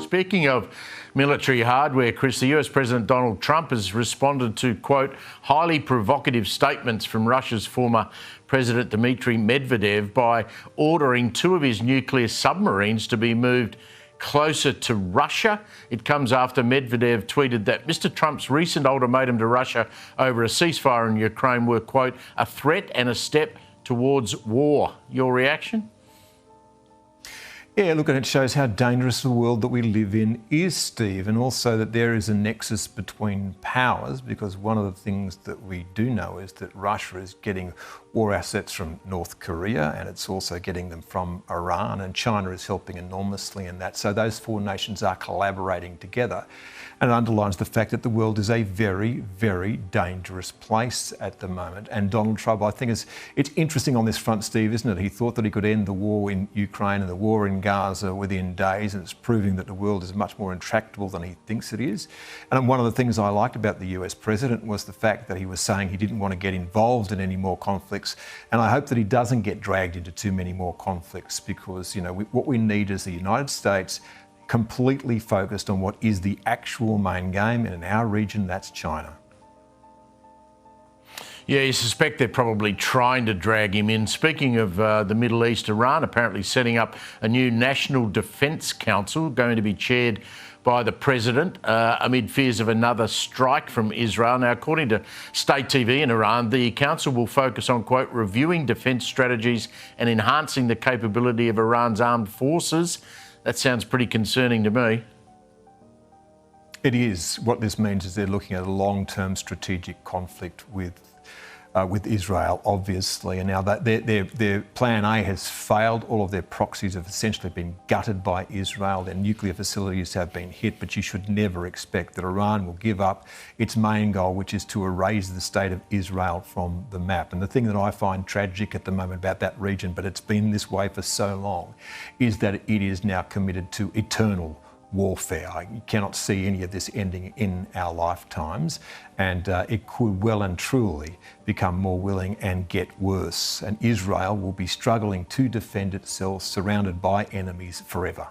Speaking of military hardware, Chris, the US President Donald Trump has responded to, quote, highly provocative statements from Russia's former President Dmitry Medvedev by ordering 2 of his nuclear submarines to be moved closer to Russia. It comes after Medvedev tweeted that Mr. Trump's recent ultimatum to Russia over a ceasefire in Ukraine were, quote, a threat and a step towards war. Your reaction? Yeah, look, and it shows how dangerous the world that we live in is, Steve, and also that there is a nexus between powers, because one of the things that we do know is that Russia is getting war assets from North Korea, and it's also getting them from Iran, and China is helping enormously in that. So those 4 nations are collaborating together. And it underlines the fact that the world is a very, very dangerous place at the moment. And Donald Trump, I think, it's interesting on this front, Steve, isn't it? He thought that he could end the war in Ukraine and the war in Gaza within days, and it's proving that the world is much more intractable than he thinks it is. And one of the things I liked about the US president was the fact that he was saying he didn't want to get involved in any more conflicts. And I hope that he doesn't get dragged into too many more conflicts, because, you know, what we need is the United States completely focused on what is the actual main game, and in our region, that's China. Yeah, you suspect they're probably trying to drag him in. Speaking of the Middle East, Iran apparently setting up a new National Defence Council going to be chaired by the president amid fears of another strike from Israel. Now, according to state TV in Iran, the council will focus on, quote, reviewing defence strategies and enhancing the capability of Iran's armed forces. That sounds pretty concerning to me. It is. What this means is they're looking at a long-term strategic conflict with Israel, obviously. And now that their plan A has failed. All of their proxies have essentially been gutted by Israel. Their nuclear facilities have been hit, but you should never expect that Iran will give up its main goal, which is to erase the state of Israel from the map. And the thing that I find tragic at the moment about that region, but it's been this way for so long, is that it is now committed to eternal warfare. You cannot see any of this ending in our lifetimes, and it could well and truly become more willing and get worse. And Israel will be struggling to defend itself, surrounded by enemies forever.